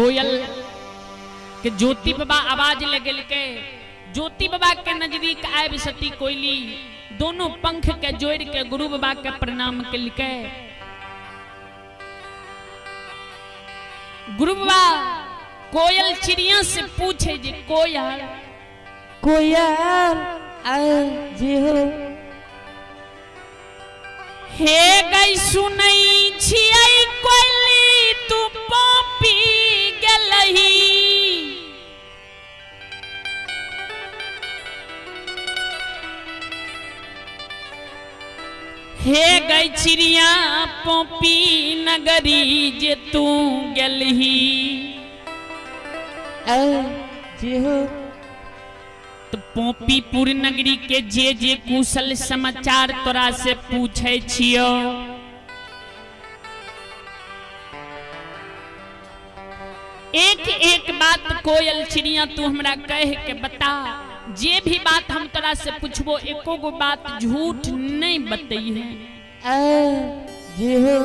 कोयल के ज्योति बाबा आवाज लगे के ज्योति बाबा के नजदीक आए सती कोयली दोनों पंख के जोड़ के गुरु बाबा के प्रणाम के लिखे गुरु बाबा कोयल चिड़िया से पूछे जे कोयल कोयल जी हो हे गई सुनई छियै कोयली तू पोपी गेलही हे गई चिड़िया पोपी नगरी जे तू गेलही जी हो तो पोपीपुर नगरी के जे कुशल समाचार तोरा से पूछे छियो एक एक बात कोयल चिड़िया तू हमरा कह के बता जे भी बात हम तोरा से पूछबो एको गो बात झूठ नहीं बतई है जी हो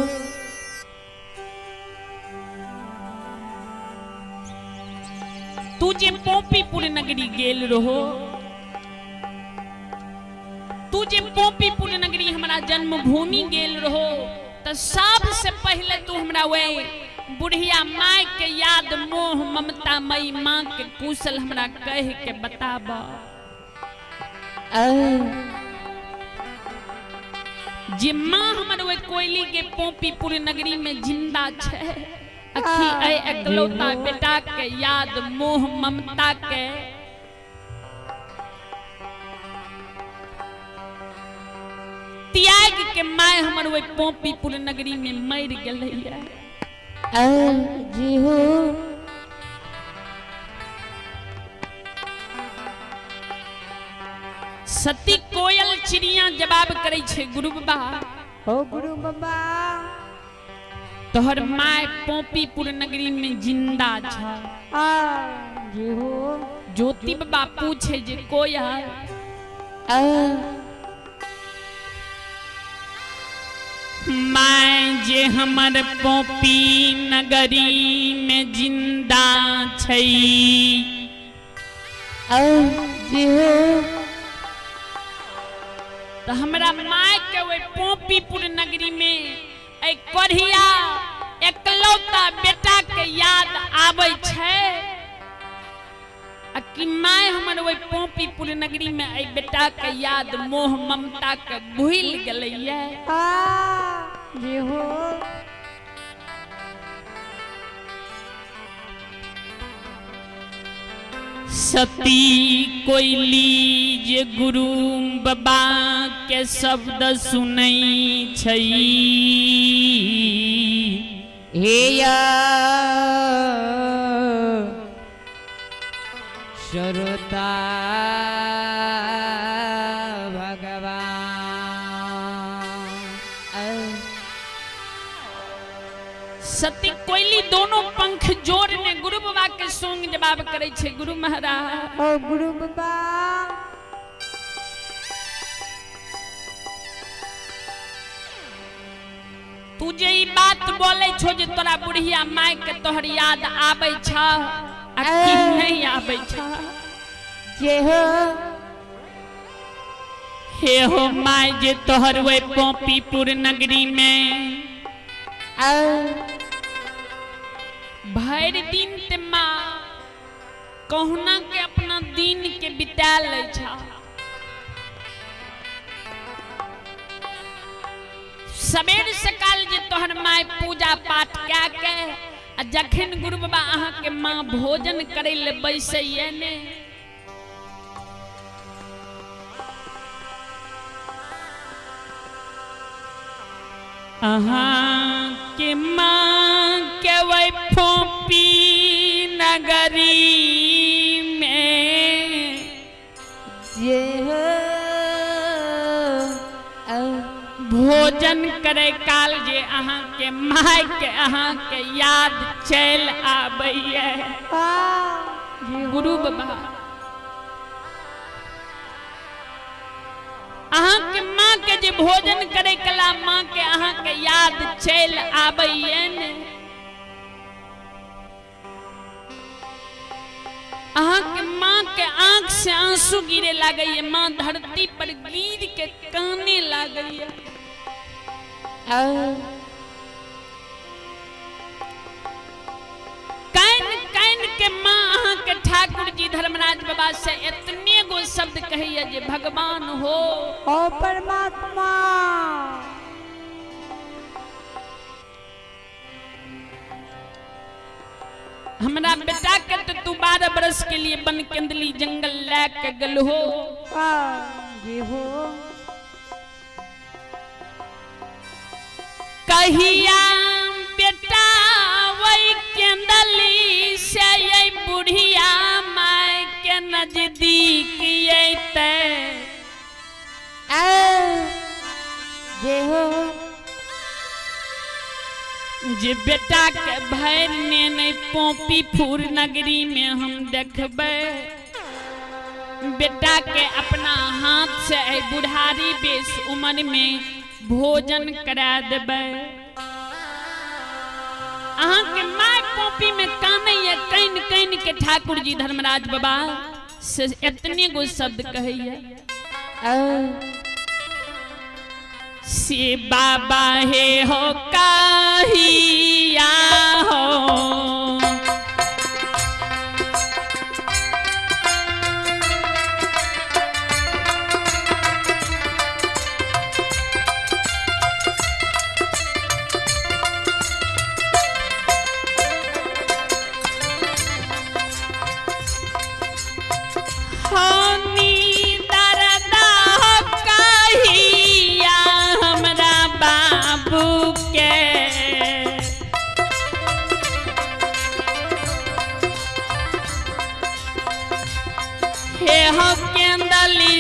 तू जे पोपीपुर नगरी गेल रहो तू जे पोपीपुर नगरी हमारा जन्मभूमि गेल रहो तो सबसे पहले तू हमरा वे बुढ़िया माय के याद मोह ममता मई माँ के कुशल हमरा कह के बताबा जे माँ हमर वे कोयली के पोपीपुर नगरी में जिंदा छे अखी ऐ एकलौता बेटा के याद मोह ममता के त्याग के माय हमर वे पोपीपुर नगरी में मर गेलैया जी हो सती कोयल चिड़िया जवाब करे छे गुरु बाबा हो गुरु बाबा तोहर माय पोपीपुर नगरी में जिंदा छा जी हो ज्योति बाबा पूछे जे कोयल माय जे हमर पोपी नगरी में जिंदा छई जी हो तो हमरा माय के वे पोपीपुर नगरी में एक कढ़िया एकलौता बेटा के याद आबै छे कि माय हमर वे पोपीपुर नगरी में ए बेटा के याद मोह ममता के भूल गेलैया जी हो सती कोयली जे गुरु बाबा के शब्द सुनई छई हे या श्रोता सती कोयली दोनों पंख जोड़ने गुरु बाबा के संग जवाब करे छे गुरु महाराज ओ गुरु बाबा तू जे ई बात बोले छो जे तोरा बुढ़िया माय के तोहर याद आबै छा आ कि नहीं आबै छा जे हो हे हो माय जे तोहर वे पोपीपुर नगरी में भर दिन ते माँ कहुना के अपना दिन के बिता ले छा सवेर सकाल जे तोहर माय पूजा पाठ क्या के आ जखन गुरु बाबा अहाँ के माँ भोजन करे ले बैसैये ने अहाँ के माँ के वही पोपी नगरी में जे हो भोजन करे काल जे अहाँ के माय के अहाँ के याद चल आबैये गुरु बाबा अहाँ के माँ के जे भोजन करे कला माँ के अहाँ के याद चल आबैये ने अहाँ के माँ के आंख से आंसू गिरे लागई है, माँ धरती पर गिर के काने लागई है। कैन कैन के माँ अहाँ के ठाकुर जी धर्मराज बाबा से इतने गो शब्द कही है जे भगवान हो ओ परमात्मा हमरा बेटा के तो तू 12 बरस के लिए बन केंदली जंगल ले के गल हो। ये हो कहिया बेटा वही केंदली से ये बुढ़िया माय के नजदीक अइते। ये हो जे बेटा के भैर ने नहीं पोपीपुर नगरी में हम देखबे, बेटा के अपना हाथ से बुढ़ारी बेस उम्र में भोजन करा देबे। अहाँ के माय पोपी में काने ये कैन कैन के ठाकुर जी धर्मराज बाबा से इतने गो शब्द कहिए से बाबा हे हो कहिया हो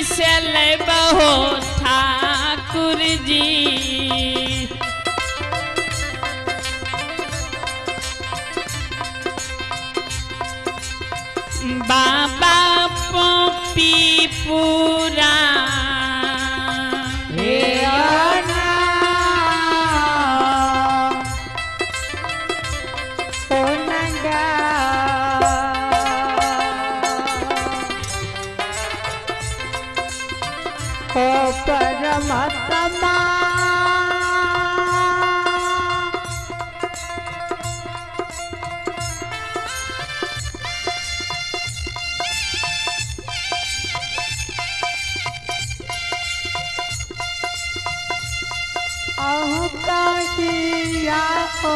से ले बहो ठाकुर जी। बाबा पोपीपुरा परमात्मा कहिया हो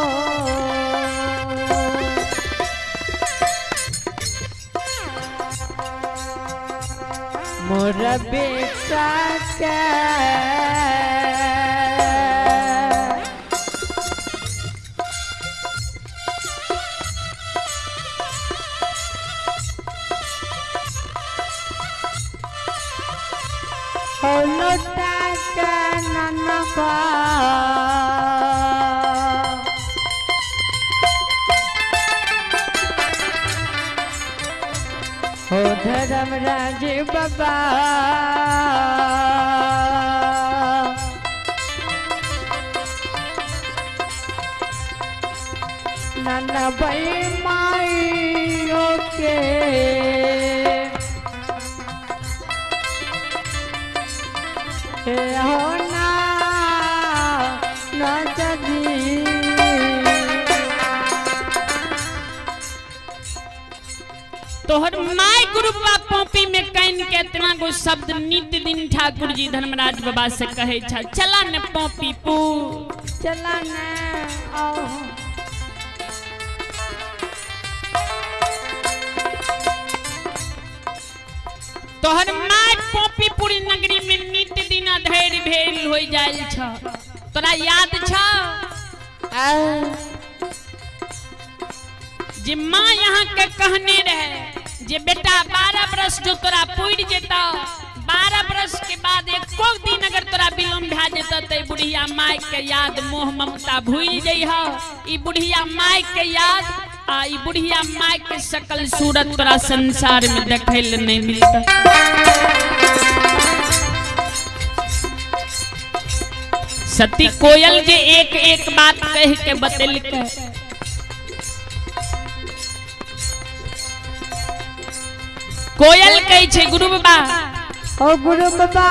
मोर बेटा के लौटा के ननबा हो धर्मराज बाबा ननबा माइयो के होना न जदी तोहर माय गुरु पोपी में कैन के इतना गो शब्द नित्य दिन ठाकुर जी धर्मराज बाबा से कहे छा। चला न पोपीपुर चला न आओ तोहर माय पोपीपुर नगरी में नित्य दिन अधैर्य भेल हो जाइल छ। तोरा याद छ जे माँ यहाँ के कहने रहे जे बेटा 12 बरस जो तोरा पूरी जेता 12 बरस के बाद एको दिन अगर तोरा विलम्ब भा जेता तो बुढ़िया माय के याद मोह ममता भूल जइह। ई बुढ़िया माय के याद आ ई बुढ़िया माय के सकल सूरत तोरा संसार में देखे ले नहीं मिलता। सती कोयल जे एक एक बात कह के बतेल के कोयल कहे छे गुरु बाबा ओ गुरु बाबा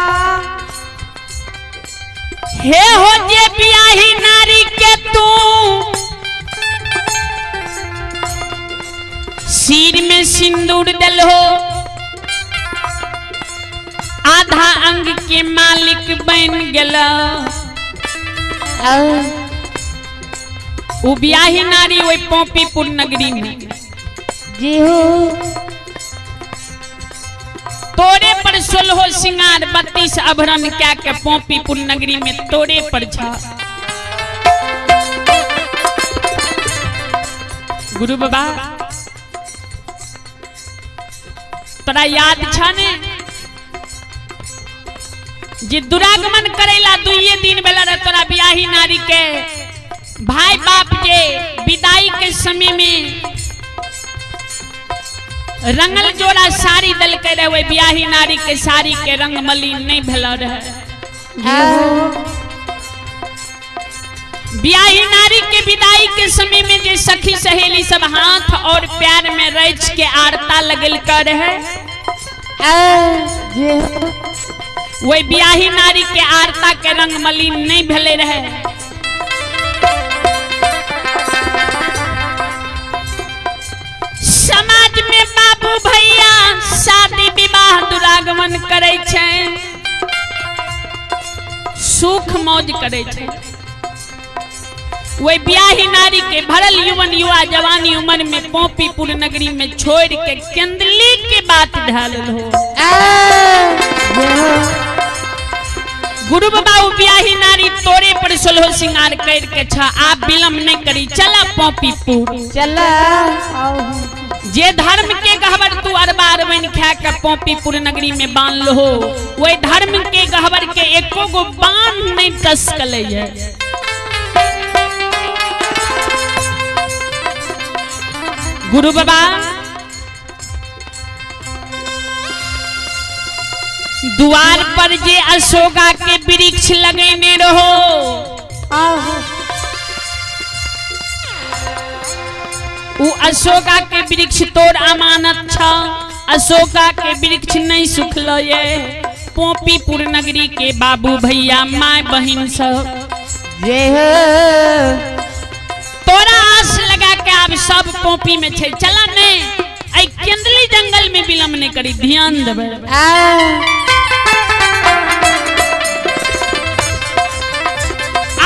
हे हो जे बियाही नारी के तू सिर में सिंदूर दल हो आधा अंग के मालिक बन गला उ बियाही नारी वही पोपीपुर नगरी में जी हो तोरे पर 16 सिंगार 32 आभरण क्या के पोपीपुर नगरी में तोरे पर छा गुरु बाबा तोरा याद छा ने जे दुरागमन करेला दुइये दिन बेला रे तोरा बियाही नारी के भाई बाप जे विदाई के समय में रंगल जोड़ा साड़ी दल के रहे बियाही नारी के साड़ी के रंग मलिन नहीं भेला रहे बियाही नारी के विदाई के समय में जे सखी सहेली सब हाथ और पैर में रच के आरता लगल कर है वही बियाही नारी के आरता के रंग मलिन नहीं भेले रहे समाज में बाबू भैया शादी विवाह दुरागमन करे छे सुख मौज करे छे वही बियाही नारी के भरल युवन युवा जवानी उम्र में पोपीपुर नगरी में छोड़ के केंदली के बात ढालल हो गुरु बाबा बियाही नारी तोरे पर 16 सिंगार कर के छा आप विलम्ब नहीं करी चला पोपीपुर चला जे धर्म के गहबर तू अरबा अरबन खा के पोपीपुर नगरी में बांध लो वही धर्म के गहबर के एको गो बांध नहीं टसकले है गुरु बाबा द्वार पर जे अशोका के वृक्ष लगेने रहो उ अशोका के वृक्ष तोर अमानत छ अशोका के वृक्ष नहीं सुखल ये पोपीपुर नगरी के बाबू भैया माय बहन सब तोरा आस लगा के अब सब पोपी में छे चला ने आई केंदली जंगल में विलम्ब नहीं करी ध्यान देबे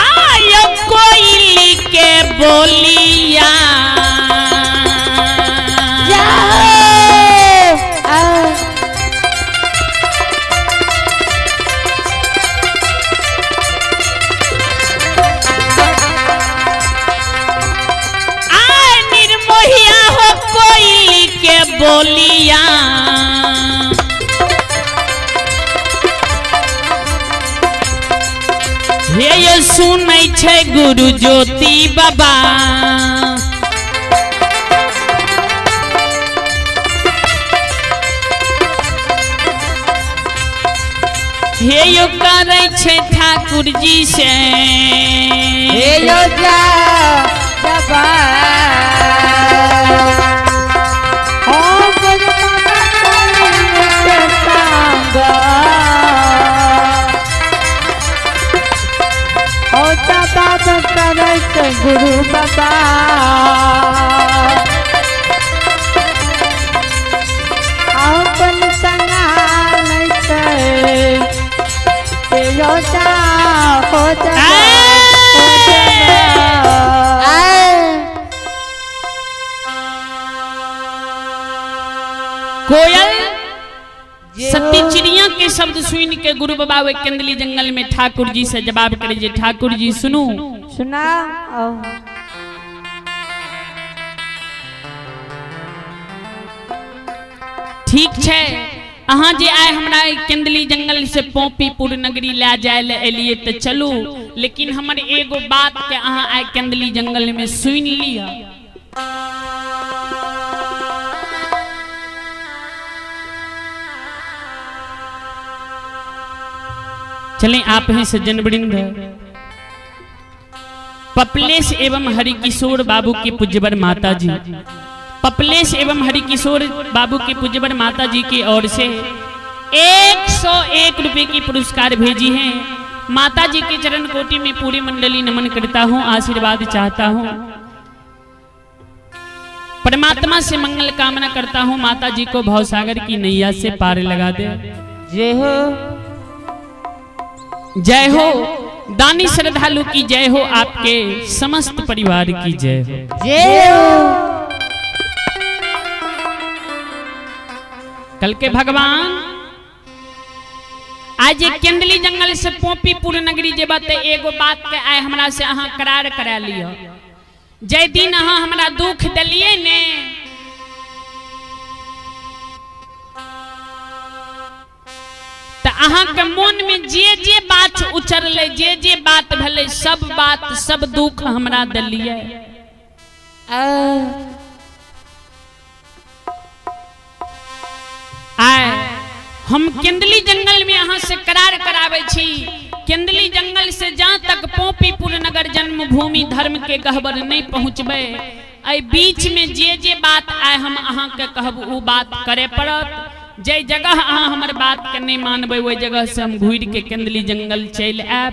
आयो कोयली के बोलिया बोलिया हे ये सुनै छै गुरु ज्योति बाबा हे यो करै छै ठाकुर जी से हे यो जा बाबा गुरु बाबा अपन संगा नहीं छे हो जा कोयल सती चिड़िया के शब्द सुन के गुरु बाबा वे केंदली जंगल में ठाकुर जी से जवाब करे जे ठाकुर जी सुनू सुना ठीक छे अहाँ जे आए हमरा केंदली जंगल से पोपीपुर नगरी ले जाए ले एलिए तो चलू लेकिन हमर एगो बात के अहाँ आए केंदली जंगल में सुन लिया चलें आप हैं सज्जन वृंद पपलेश एवं हरिकिशोर बाबू की पूज्यवर माता जी पपलेश एवं हरिकिशोर बाबू के पूज्यवर माता जी की ओर से 101 रुपए की पुरस्कार भेजी हैं। माता जी के चरण कोटि में पूरी मंडली नमन करता हूँ, आशीर्वाद चाहता हूँ, परमात्मा से मंगल कामना करता हूँ। माता जी को भवसागर की नैया से पार लगा दे। जय हो, जय हो दानी श्रद्धालु की जय हो, आपके समस्त परिवार की जय हो। जय हो। कल के भगवान आज एक केंदली जंगल से पोपीपुर नगरी जे बात एगो बात के आए हमरा से अहाँ करार करा लियो। जय दिन अहाँ हमरा दुख दलिए ने तो अहाँ के मन में जे बात उचरले, जे बात भले, सब बात सब दुख हमरा दलिए। आए हम केंदली जंगल में अहाँ से करार करावे छी। केंदली जंगल से जहाँ तक पोपीपुर नगर जन्मभूमि धर्म के गहबर नहीं पहुँचबे, आई बीच में जे बात आए हम अहाँ के कहब उ बात करे पड़त। जे जगह अहाँ हमर बात के नहीं मानबे वही जगह से हम घूर के केंदली जंगल चल आब,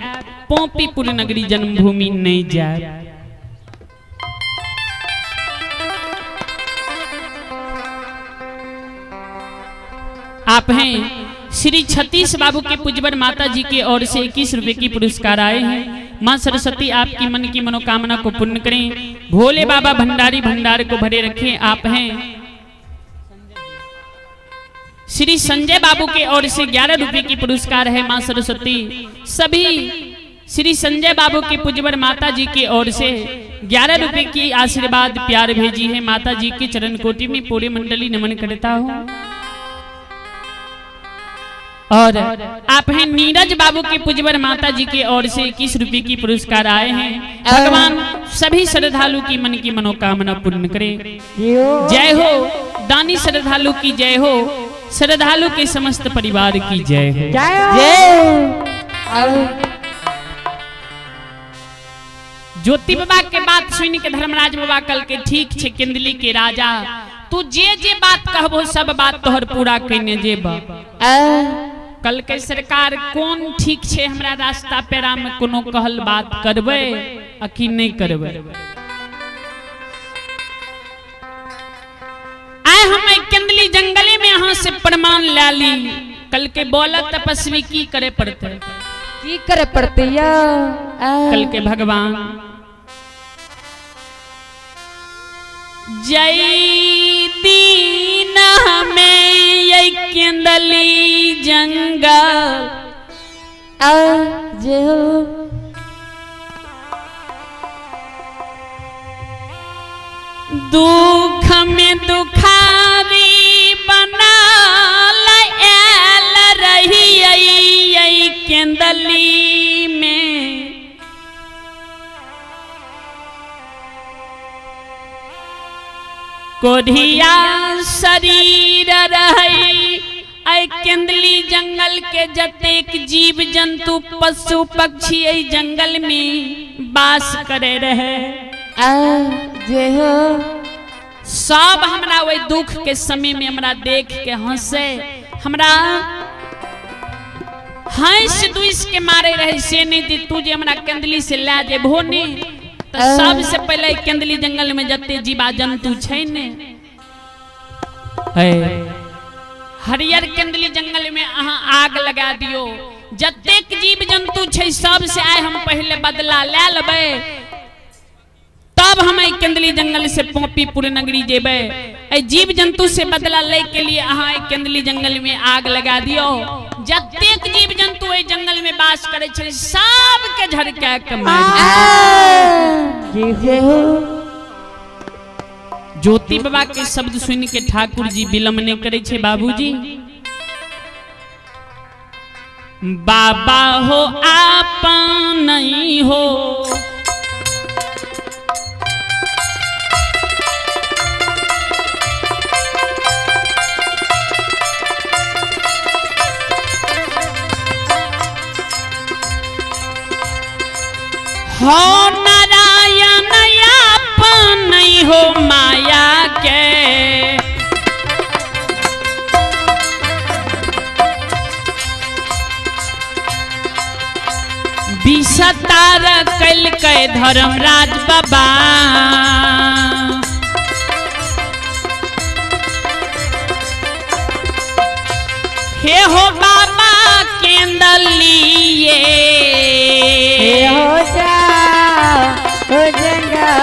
पोपीपुर नगरी जन्मभूमि नहीं जाए। आप हैं श्री छत्तीस बाबू के पूज्यवर माता जी की ओर से 21 रुपए की पुरस्कार आए हैं। मां सरस्वती आपकी मन की मनोकामना को पूर्ण करें, भोले बाबा भंडारी भंडार को भरे रखें। आप हैं श्री संजय बाबू के ओर से 11 रुपए की पुरस्कार है। मां सरस्वती सभी श्री संजय बाबू के पूज्यवर माता जी की ओर से 11 रुपए की आशीर्वाद प्यार भेजी है। माता जी के चरण कोटि में पूरी मंडली नमन करता हूँ। और आप हैं नीरज बाबू के पूज्यवर माता जी की ओर से 21 रुपए की पुरस्कार आए हैं। भगवान सभी श्रद्धालु की मन की मनोकामना पूर्ण करें। जय हो दानी श्रद्धालु की जय हो, श्रद्धालु के समस्त परिवार की जय हो। ज्योति बाबा के बात सुन के धर्मराज बाबा कल के ठीक छे केंदली के राजा, तू जे बात कहबो सब बात तोहर पूरा करने जेबा। कल के सरकार कौन ठीक छे हमरा रास्ता पेरा में कोनो कहल बात करबे आ कि नहीं करबे। आए हम केंदली जंगले में यहाँ से प्रमाण ला ली। कल के बोला तपस्वी की करे पड़ते, की करे पड़ते या कल के भगवान जय दीन हमें ये केंदली जंगल जय हो। दुख में दुखारी बना रही यही केंदली में, कोढ़िया शरीर रही आई केंदली जंगल के जतेक जीव जंतु पशु पक्षी आई जंगल में वास करे रहे। जय हो। सब हमरा वही दुख के समय में हमरा देख के हंसे, हमरा हंस दुइस के मारे रहे से नहीं दी तू जे हमरा केंदली से ला जे भोनी। तो सबसे पहले केंदली जंगल में जते जीवा जंतु छै ने, हरियर केंदली जंगल में अहाँ आग लगा दियो। जतेक जीव जंतु छै सब से आए हम पहले बदला ले लेबे, तब हम केंदली जंगल से पोपीपुर नगरी जेबे। जीव जंतु से बदला ले के लिए अहाँ केंदली जंगल में आग लगा दियो। जतेक जीव जंतु ए जंगल में वास करे छे सब के झड़का के मार। ज्योति बाबा के शब्द सुन के ठाकुर जी विलम्ब नहीं करे छे। बाबूजी बाबा हो आपन नहीं हो, हो नारायण आपन नहीं हो, माया के विस्तार कल के धर्मराज बाबा हे हो बाबा केंदल लिए हो जा हो जंगा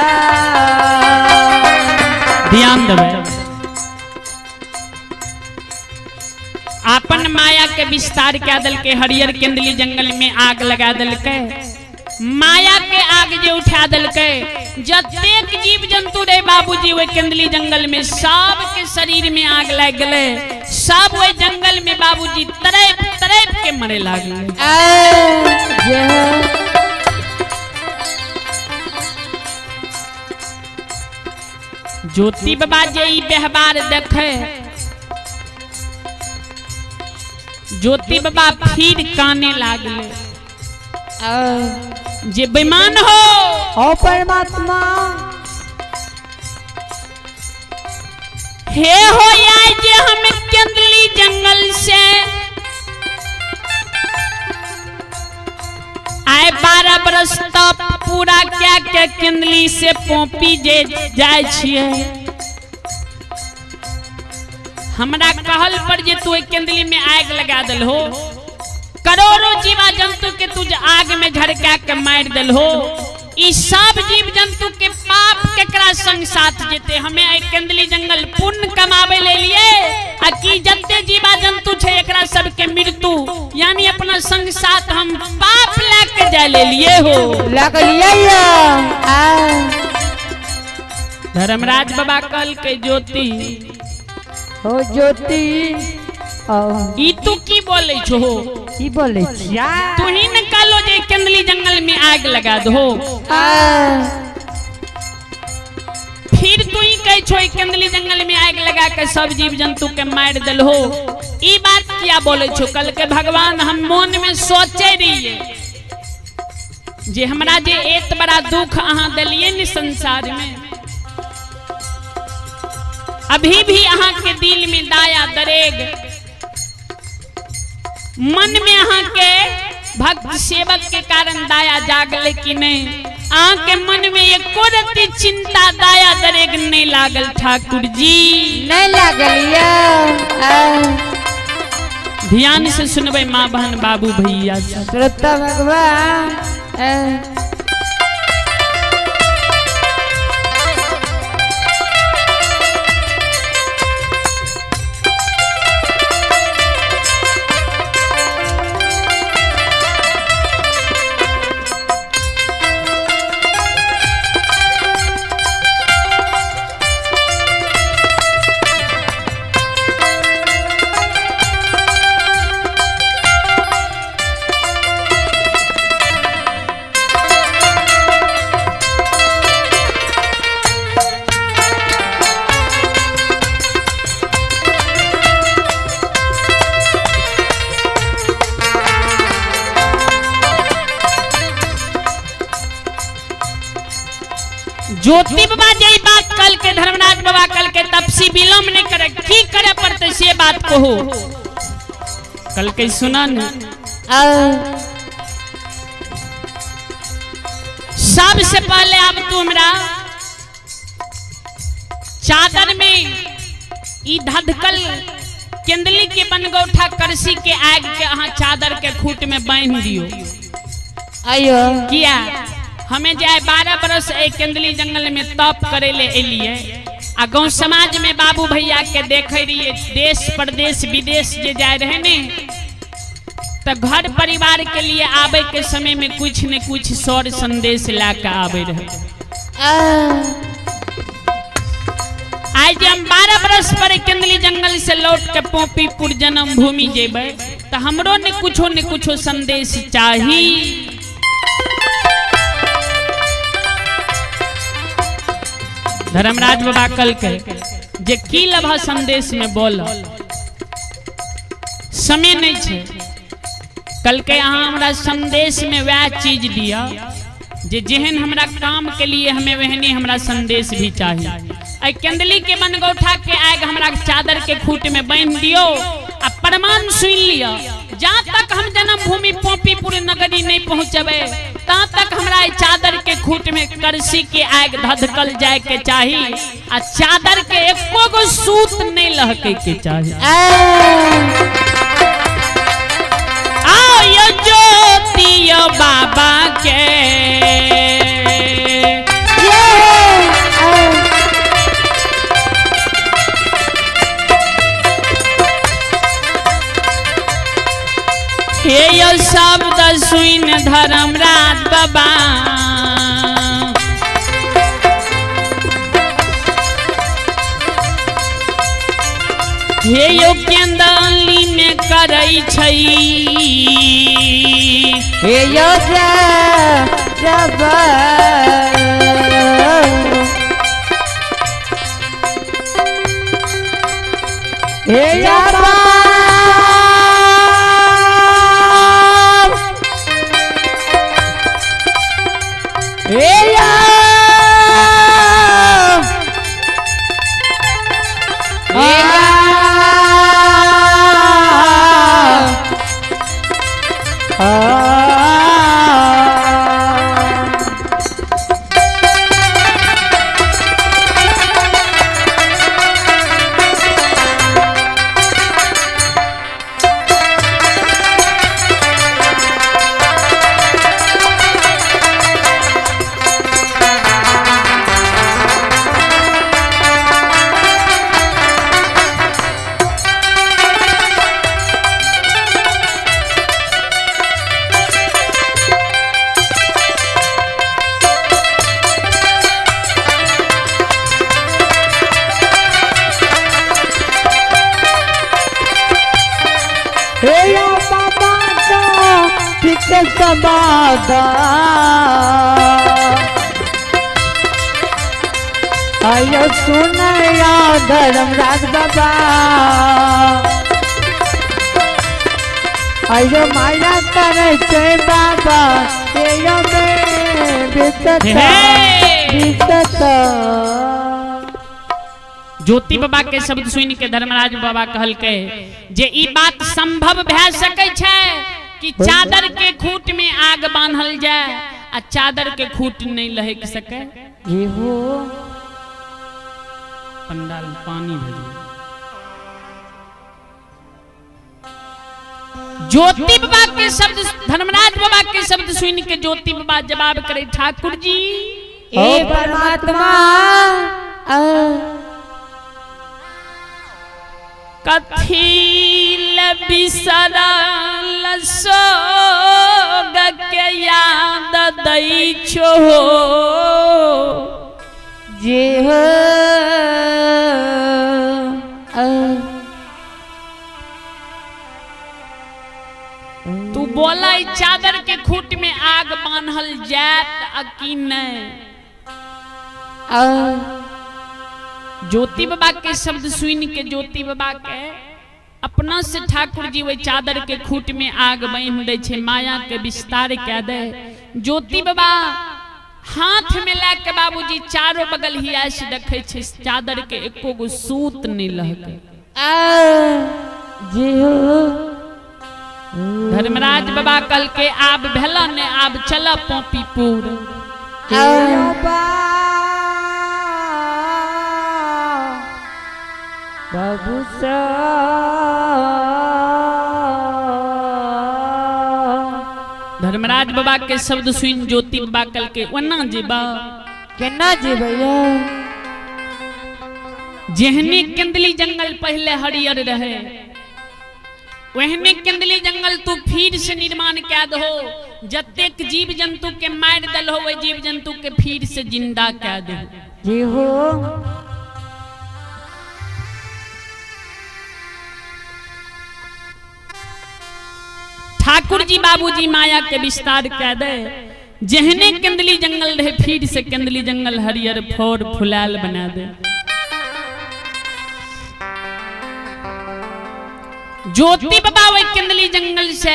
ध्यान देवे अपन माया के विस्तार क्या दल के हरियर केंदली जंगल में आग लगा दल के माया के आग जे उठा दल के जतेक जीव जंतु रे बाबूजी वे केंदली जंगल में सब के शरीर में आग लग गले सब वे जंगल में बाबूजी तरफ तरफ के मरे लागले जय हो ज्योति बाबा जे ई व्यवहार देखे ज्योति बाबा फिर काने लागले जे बेईमान हो ओ परमात्मा हे हो आए जे हम केंदली जंगल से आए 12 बरस तक पूरा क्या क्या केंदली से पोपी जे जाय छिए हमरा कहल पर जे तू केंदली में आग लगा दल हो करोड़ों जीवा जंतु के तुझ आग में झड़का के मार दल हो ई सब जीव जंतु के पाप केकरा संग साथ जेते हमें आई केंदली जंगल पुण्य कमावे ले लिए आ की जत्ते जीवा जंतु छे एकरा सब के मृत्यु यानी अपना संग साथ हम पाप लेके जा ले लिए हो लग लिया धर्मराज बाबा कल के ज्योति हो ज्योति ई तू की बोले छो की बोले छिया तू ही न कालो जे केंदली जंगल में आग लगा दो फिर तू ही कह छो केंदली जंगल में आग लगा के सब जीव जंतु के मार दल हो ई बात क्या बोले छो कल के भगवान हम मन में सोचे रहिए जे हमरा जे एत बड़ा दुख अहाँ दलिए न संसार में अभी भी अहाँ के दिल में दाया दरेग मन में अहाँ के भक्त सेवक के कारण दाया जागल कि नहीं अहाँ के मन में एको रत्ती चिंता दाया दरेग नहीं लागल ठाकुर जी नहीं लागलिया ध्यान से सुनबे माँ बहन बाबू भैया श्रोता भगवान ज्योति बाबा जय बात कल के धर्मराज बाबा कल के तपसी विलम्ब नहीं करे की करे पड़ते से बात कहो कल के सुना न सबसे पहले अब तू हमरा चादर में ई धधकल केंदली के बनगौठा करसी के आग के अहाँ चादर के खूट में बांध दियो आयो किया हमें जाए 12 बरस एक केंदली जंगल में तप करे ले एलिए आ गांव समाज में बाबू भैया के देखे रहिए देश प्रदेश विदेश जे जाए रहे ने तो घर परिवार के लिए आवे के समय में कुछ न कुछ सौर संदेश लाके आवे रहे आज हम 12 बरस पर केंदली जंगल से लौट के पोपीपुर जन्म भूमि जेबे तो हमरो ने कुछो संदेश चाहिए धर्मराज बाबा कल के जे की लभा संदेश में बोल समय नहीं छे कल के अहाँ हमरा संदेश में वह चीज दिया जे जेहन हमरा काम के लिए हमें वहने हमरा संदेश भी चाहिए आई केंदली के बनगौठा के आग हमरा चादर के खूट में बांध दियो आ प्रमाण सुन लिया जहाँ तक हम जन्म भूमि पोपीपुर नगरी नहीं पहुँचबे ता तक हमरा ई चादर के खूट में करसी के आग धधकल जाए के चाही आ चादर के एको गो सूत नहीं लहके के चाही। आओ यो ज्योतिया बाबा के हे यो शब्द सुन धर्मराज बाबा हे यो केंदली में करई छई हे यो जब हे या समादा आयो सुनया धर्मराज बाबा आयो माया करे छे बाबा तेयो में बितत ज्योति बाबा के शब्द सुन के धर्मराज बाबा कहल के जे ई बात संभव भै सकै छै कि चादर के खूट में आग बांधल जाए आ चादर के खूट नहीं लहक सके। हो पंडाल पानी भेजो। ज्योति बाबा के शब्द धर्मराज बाबा के शब्द सुन के ज्योति बाबा जवाब करे ठाकुर जी हे परमात्मा कथी बिसरल सोग के याद दै छो जे हो तू बोला चादर के खूट में आग बांधल जात अकी नहीं। ज्योति बाबा के शब्द सुन के ज्योति बाबा के अपना से ठाकुर जी वही चादर के खूट में आग बांध दे छे माया के विस्तार कह दे। ज्योति बाबा हाथ में लेके बाबूजी चारों बगल ही ऐसे देखे छे चादर के एको गो सूत नहीं लहके। धर्मराज बाबा कल के आब भेला ने आब चला पोपीपुर बाबू धर्मराज बाबा के शब्द सुन ज्योति बाबा कल के वना जेबा केना जेबैया जेहने केंदली जंगल पहले हरियर रहे वहने केंदली जंगल तू फिर से निर्माण कह दो। जतेक जीव जंतु के मार दल हो वही जीव जंतु के फिर से जिंदा कह दो। जी हो ठाकुर जी बाबूजी माया के विस्तार कह दे। जहने केंदली जंगल रहे फिर से केंदली जंगल हरियर फोर फुलाल बना दे। ज्योति बाबा वही केंदली जंगल से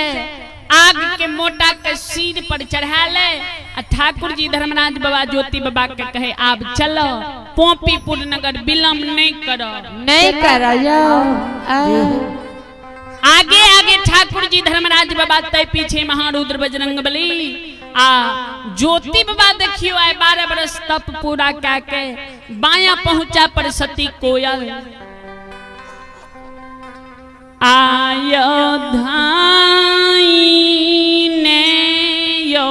आग के मोटा के सिर पर चढ़ा ले। ठाकुर जी धर्मराज बाबा ज्योति बाबा के कहे आप चलो पोपीपुर नगर विलम्ब नहीं करो। नहीं करो आगे आगे ठाकुर जी धर्मराज बाबा तय पीछे महारुद्र बजरंगबली आ ज्योति बाबा देखियो आए 12 बरस तप पूरा करके बाया पहुंचा पर सती कोयल आयो धाई ने यो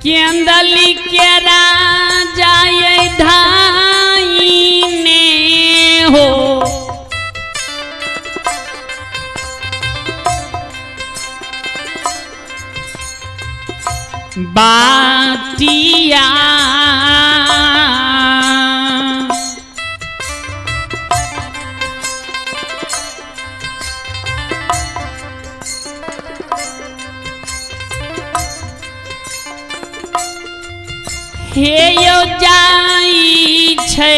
केंदली के राजा ये धाई ने हो बाटिया हे यो जाई छे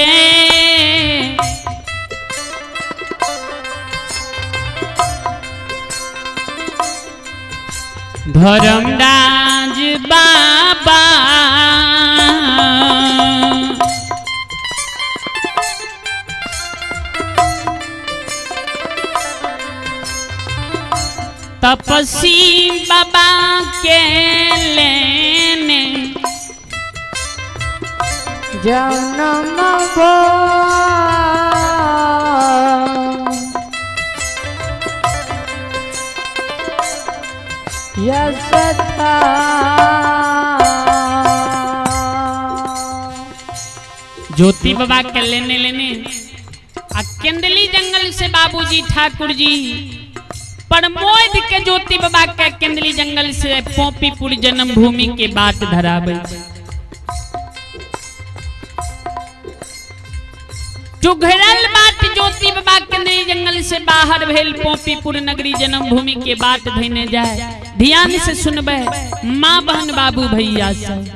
धर्मराज बाबा तपसी बाबा के लेने जन्म भो यशथा ज्योति बाबा के लेने आ केंदली जंगल से बाबूजी ठाकुर जी परमोद के ज्योति बाबा के केंदली जंगल से पोपीपुर जन्मभूमि के बाट धरावे चुघरल बाट ज्योति बाबा केंद्रीय जंगल से बाहर भेल पोपीपुर नगरी जन्मभूमि के बाट धने जाए ध्यान से सुनबे माँ बहन बाबू भैया सब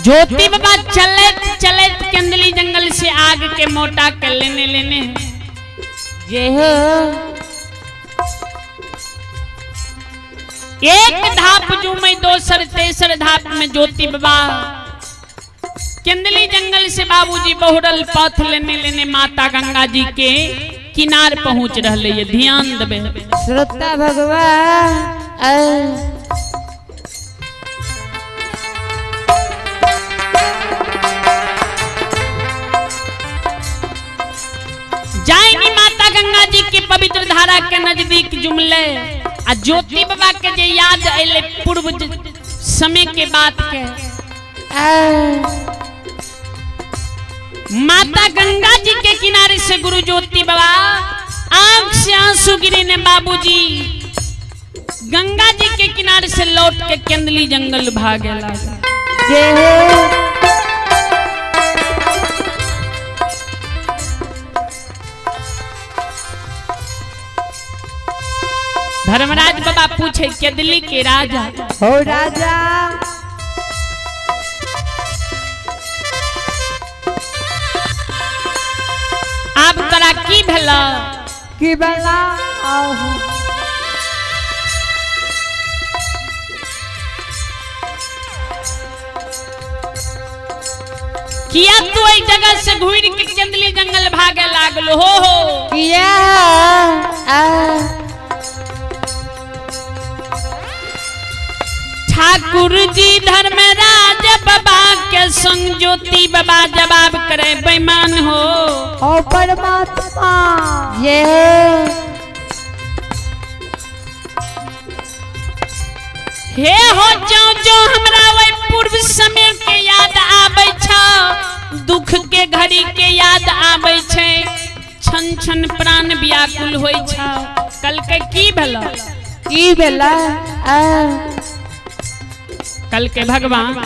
ज्योति बाबा चलत चलत केंदली जंगल से आग के मोटा कर लेने ये हो एक धाप जुमे दोसर तेसर धाप में ज्योति बाबा केंदली जंगल से बाबूजी बहुरल पथ लेने माता गंगा जी के किनार पहुंच रहे ये ध्यान देबे श्रोता भगवान जाएगी माता गंगा जी की पवित्र धारा के नजदीक जुमले आ ज्योति बाबा के जे याद अले पूर्व समय के बात के माता गंगा जी के किनारे से गुरु ज्योति बाबा आंख से आंसू गिरे ने बाबूजी गंगा जी के किनारे से लौट के केंदली जंगल भागे लगा धर्मराज बाबा पूछे केंदली के राजा हो राजा आप तोरा की भेला की भेला किया तू एक जगह से घूर के केंदली जंगल भागे लागल हो किया ठाकुर जी धर्मराज बाबा के संग ज्योति बाबा जवाब करे बेईमान हो ओ परमात्मा ये हे हो जो जो हमरा वही पूर्व समय के याद आबै छ दुख के घड़ी के याद आबै छै छन छन प्राण व्याकुल होई छ कल के की भेल की भेला कल के भगवान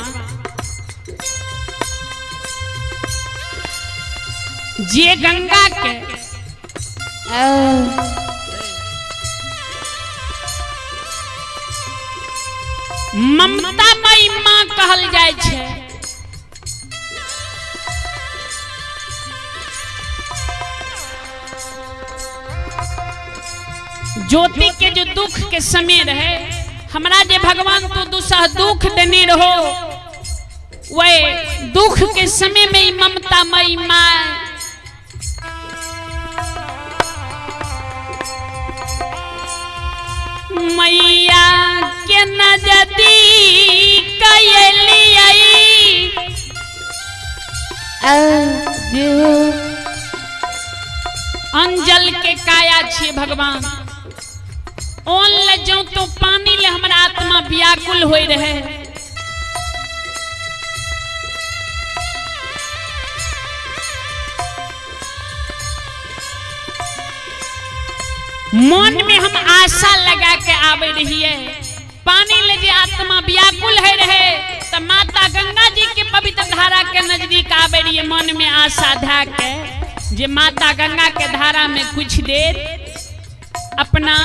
जे गंगा के ममतामयी माँ कहल जाय छै ज्योति के जो दुख के समय रहे हमरा जे भगवान तो दूसरा दुख देने रहो वह दुख के समय में ही ममतामयी माँ मैया के नजदीक अंजल के काया छे भगवान ओन ले जो तो पानी ले हमारा आत्मा व्याकुल होई रहे मन में हम आशा लगा के आवे रहिए पानी ले जे आत्मा व्याकुल है रहे तो माता गंगा जी के पवित्र धारा के नजदीक आवे रहिए मन में आशा धा के जे माता गंगा के धारा में कुछ देर अपना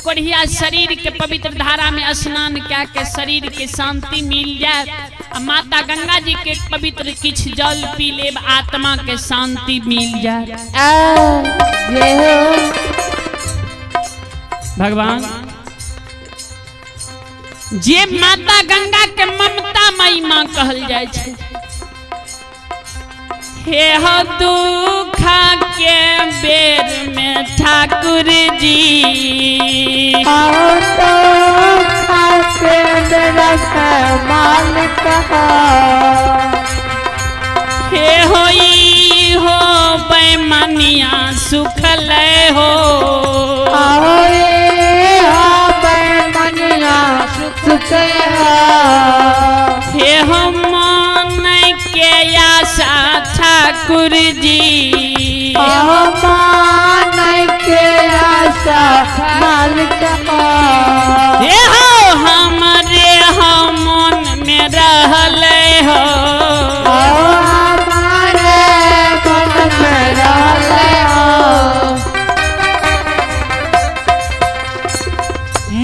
कोढ़िया शरीर के पवित्र धारा में स्नान क्या के शरीर के शांति मिल जाए माता गंगा जी के पवित्र किछ जल पी लेब आत्मा के शांति मिल जाए भगवान जे माता गंगा के ममतामयी माँ कहल जाय छै हे हो दुखा के बेर में ठाकुर जी हे होई हो बेमनिया सुखल हो हे हो मन के आशा ठाकुर जी हे हो हमारे हो मन में रहल हो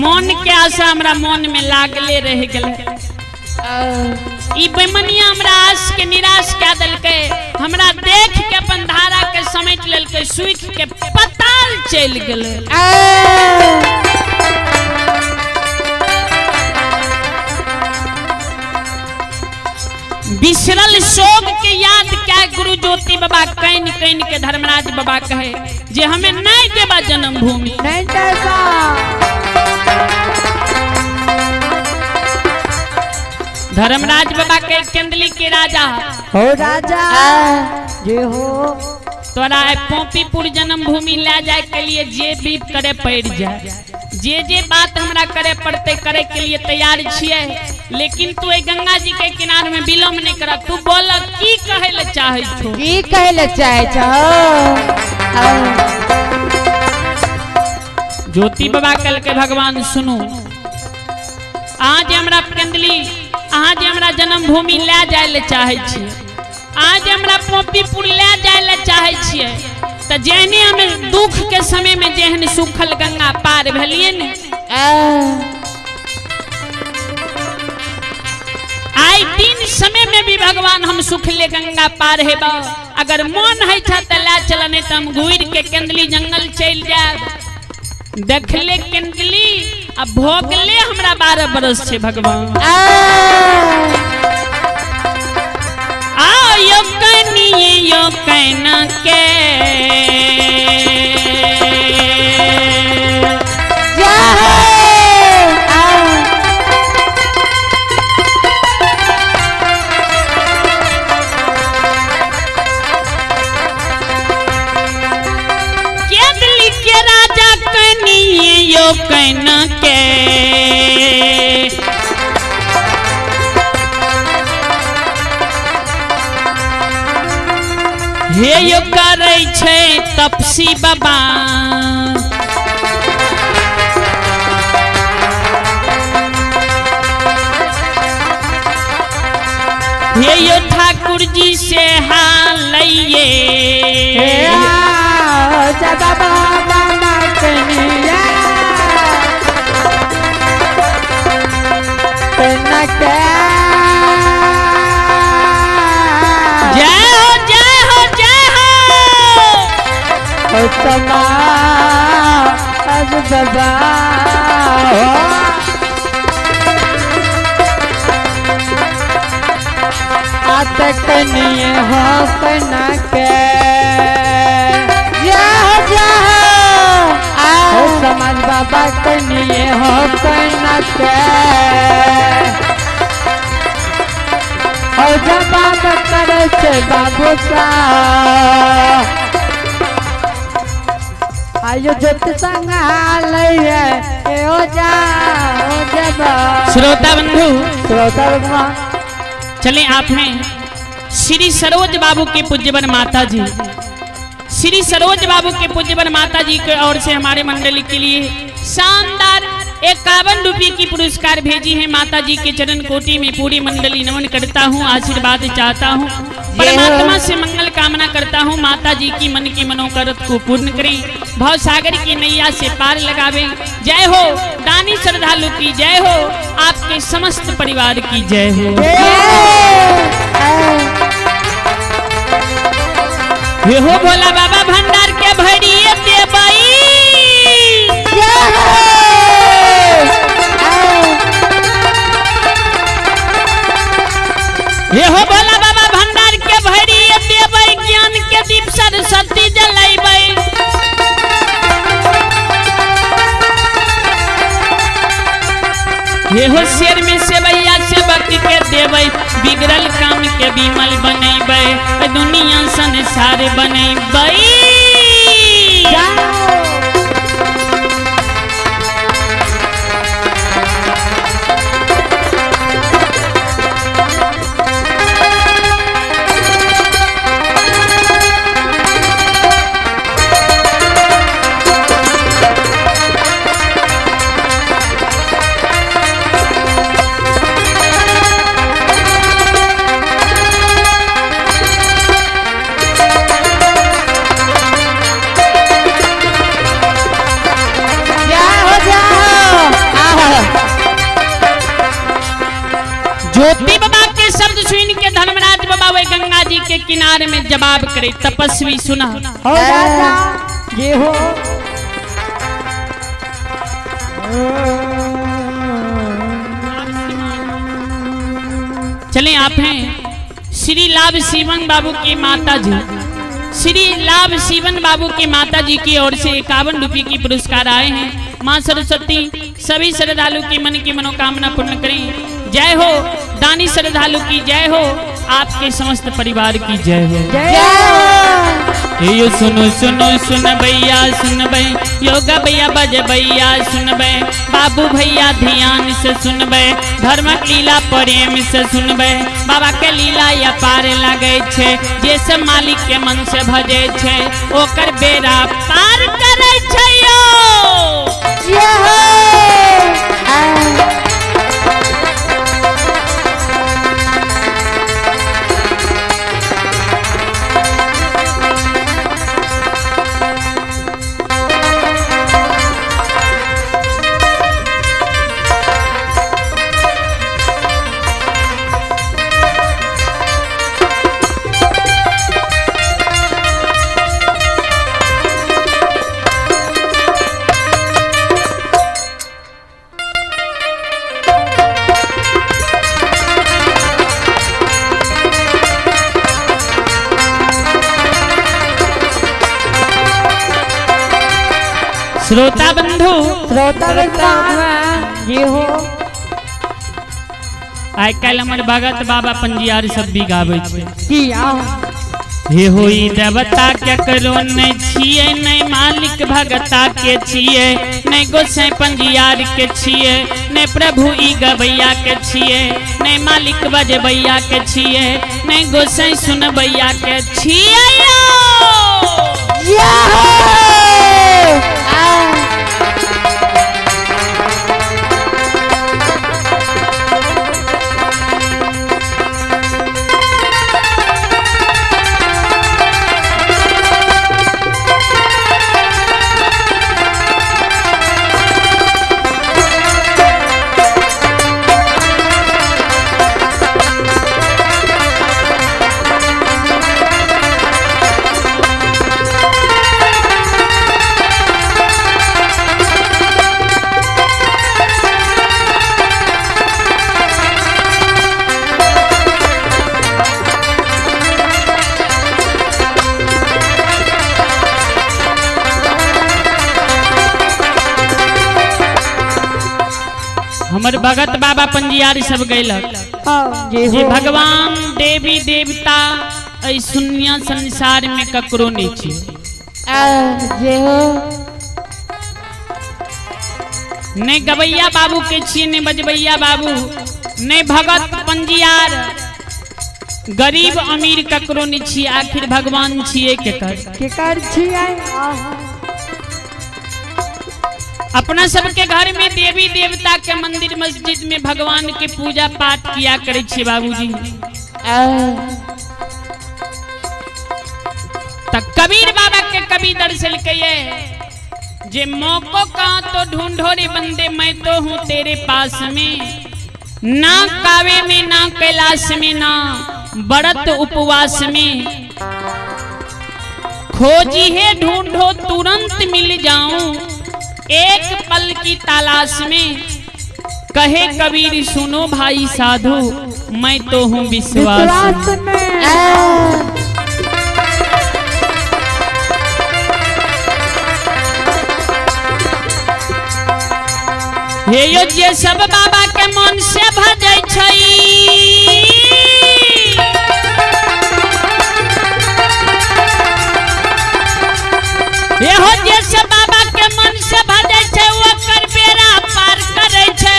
मन के आशा हमरा मन में लागले रह गए ई बेमनिया हमरा आस के निराश क्या दलके हमरा देख के अपन धारा के समेट लेलके सूख के पताल चल गेले बिसरल शोक के याद क्या गुरु ज्योति बाबा कैन कैन के धर्मराज बाबा कहे जे हमें नहीं देबा जन्म भूमि नहीं देबा धर्मराज बाबा के केंदली के राजा हो राजा जे हो तोरा पोपीपुर जन्म भूमि ले जाए के लिए जे भी करे पड़ जाए जे बात हमरा करे पड़ते करे के लिए तैयार छिए लेकिन तू गंगा जी के किनारे में विलम्ब नहीं कर तू बोल की कहे ले चाहे छो की कहे ले चाहे छो ज्योति बाबा कल के भगवान सुनो आज हमरा केंदली आज हमरा जन्म भूमि ले जाए ले चाहे छिए आज हमरा पोपीपुर ले जाए ले चाहे छिए त जेहने हम दुख के समय में जेहन सुखल गंगा पार भेलिए ने आई दिन समय में भी भगवान हम सुखले गंगा पार हेबा अगर मन है छ त ले चल नहीं त हम घुर के केंदली जंगल चल जाए देखले केंदली आ भोगले हमरा 12 बरस छे भगवान आ यो कनिए यो कैना के यो कहना के हे यो करे छे तपसी बाबा हे यो ठाकुर जी से हाल लइए बाबा बाबा कनिया कहना के जय हो जय हो जय हो समा आज बाबा आत कनिए हो कहना के समाज बाबा कनिए हो कहना के और जब बाबा करे छे बाबू सा आयो ज्योति संगालय ओ जा ओ जब श्रोता बंधु भगवान चले आप हैं श्री सरोज बाबू के पूज्यवन माता जी श्री सरोज बाबू के पूज्यवन माता जी की ओर से हमारे मंडली के लिए शानदार 51 रुपये की पुरस्कार भेजी है। माता जी के चरण कोटि में पूरी मंडली नमन करता हूँ, आशीर्वाद चाहता हूँ, परमात्मा से मंगल कामना करता हूँ। माता जी की मन की मनोकामना को पूर्ण करें, भव सागर की नैया से पार लगावे। जय हो दानी श्रद्धालु की जय हो, आपके समस्त परिवार की जय हो। ये हो भोला बाबा भंडार के भैरिए देवई ये हो भोला बाबा भंडार के भैरिए देवई ज्ञान के दीप सरस्वती जलाइबै। ये हो शेर में सेवैया सेवक के देवै, बिगड़ल काम के बिमल बनैबै, दुनिया संसार बनैबै। ज्योति बाबा के शब्द सुन के धर्मराज बाबा वे गंगा जी के किनारे में जवाब करे, तपस्वी सुना हो ये हो चले आप हैं श्री लाभ सीवन बाबू की माता जी, श्री लाभ सीवन बाबू की माता जी की ओर से 51 रुपये की पुरस्कार आए हैं। माँ सरस्वती सभी श्रद्धालु की मन की मनोकामना पूर्ण करें। जय हो दानी श्रद्धालु की जय हो, आपके समस्त परिवार की जय हो। यो सुनो सुनो सुन भैया सुन भै, योगा भैया बज भैया सुन भै, बाबू भैया ध्यान से सुन भै, धर्म लीला प्रेम से सुन भै। बाबा के लीला या पार लगे छे, जैसे मालिक के मन से भजे छे, ओकर बेड़ा पार करे छे यो। श्रोता बंधु ये हो आइ काल्हि हमर भगत बाबा पंजियार सब भी गाबै छै की आओ हे होई देवता के करो नहीं छिए नहीं मालिक भगता के छिए नहीं गोसाई पंजियार के छिए नहीं प्रभु ई गवैया के छिए नहीं मालिक बजबैया के छिए नहीं गोसाई सुनबैया के छिए हमर भगत बाबा पंजियारी सब गैलक जे भगवान देवी देवता ऐ सुनिया संसार में ककरो नहीं छी नहीं गवैया बाबू के छी नहीं बजबैया बाबू नहीं भगत पंजियार गरीब अमीर ककरो नहीं छी आखिर भगवान छिए केकर छिए अपना सबके घर में देवी देवता के मंदिर मस्जिद में भगवान के पूजा पाठ किया करे छे बाबूजी। तक कबीर बाबा के कवि दर्शन किए जे मौको का तो ढूंढो रे बंदे मैं तो हूँ तेरे पास में ना कावे में ना कैलाश में ना व्रत उपवास में खोजी है ढूंढो तुरंत मिल जाऊं एक पल की तलाश में कहे कबीर सुनो भाई साधु मैं तो हूँ विश्वास में। हे यो जे सब बाबा के मन से भजै छै हे हो जे सब बाबा के मन से भजै छै वो कर बेड़ा पार करै छै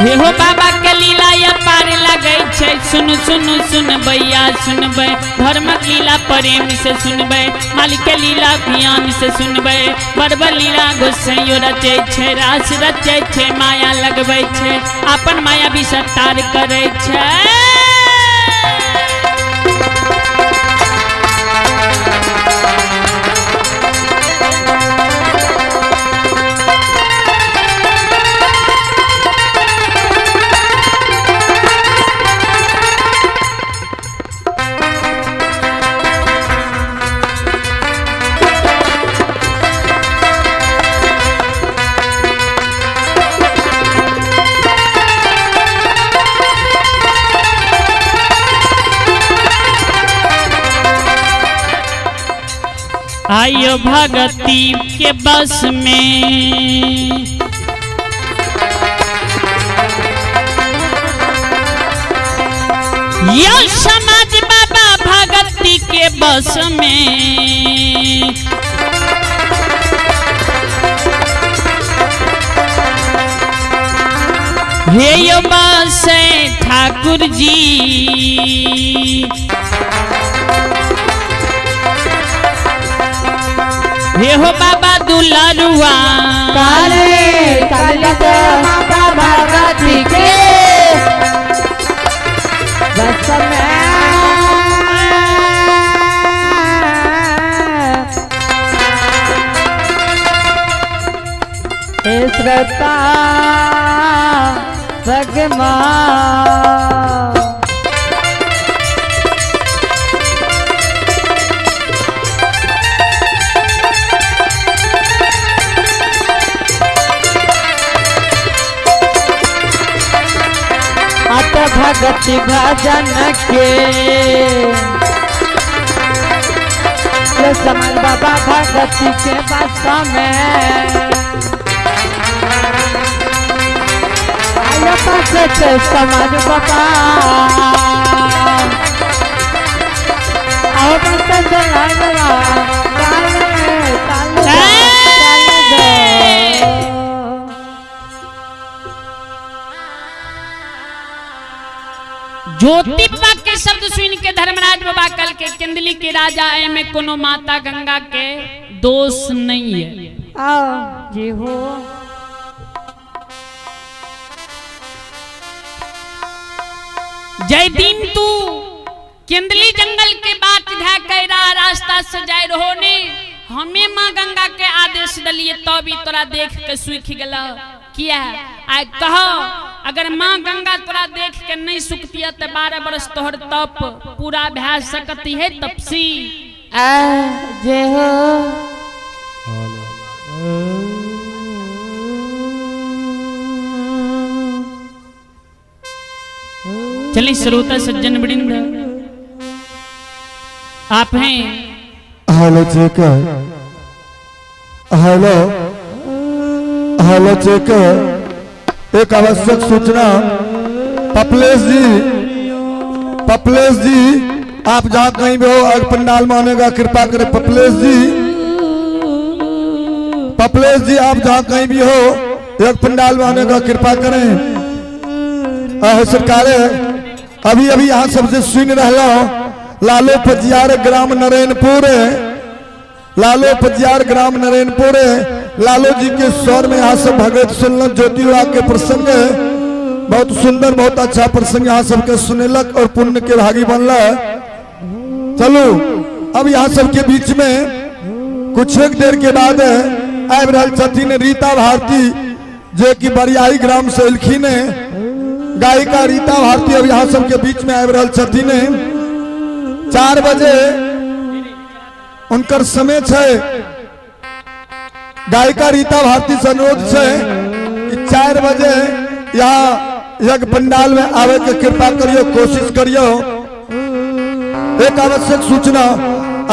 हे हो बाबा के लीला या पार लगै छै सुन सुन सुन बैया सुनबै धर्मक लीला प्रेम से सुनबै मालिक के लीला ज्ञान से सुनबै बड़बड़ लीला गोसाइयो रचै छै रास रचै छै माया लगबै छै अपन माया भी सत्तार करै छै। आयो भगती के बस में यो समाज बाबा भगती के बस में हे यो बस ठाकुर जी हे हो बाबा दुलारुआ बाबा भगती के बस में श्रद्धा भगवान भगति भजन के समझ बाबा भगति के बस में आया पास से समाज बाबा आओ बंदा चला गया ज्योतिबा के शब्द सुन के धर्मराज बाबा कल के किंदली के राजा ए में कोनो माता गंगा के दोष नहीं है। आओ जी हो जय दिन तू किंदली जंगल के बात धा कैरा रास्ता से जाय रहो ने हमें माँ गंगा के आदेश दलिए तो भी तोरा देख के सूख गला किया आय कहो अगर माँ गंगा तोरा देख के नहीं सुखती तो 12 बरस तोहर तप पूरा भै सकती है तपसी जे हो चलिए श्रोता सज्जन वृंद आप हैं hello checker hello hello checker एक आवश्यक सूचना पपलेश जी आप जहाँ कहीं भी हो अगर पंडाल में आने का कृपा करें पपलेश जी आप जहाँ कहीं भी हो एक पंडाल में आने का कृपा करें सरकार अभी अभी यहाँ सबसे सुन रहा लालो पजियार ग्राम नरेनपुर लालो जी के स्वर में यहाँ सब भगवत सुनल ज्योतिबा के प्रसंग बहुत सुंदर बहुत अच्छा प्रसंग यहाँ सबके सुनेलक और पुण्य के भागी बनला। चलो अब यहाँ सबके बीच में कुछ एक देर के बाद आब रहा छथिन रीता भारती जो कि बरियाही ग्राम से एलखिन गायिका रीता भारती अब यहाँ सबके बीच में आब रहा छथिन 4 बजे उनकर समय है। गायिका रीता भारती से अनुरोध है कि 4 बजे यहाँ यज्ञ पंडाल में आवे के कृपा करियो कोशिश करियो। एक आवश्यक सूचना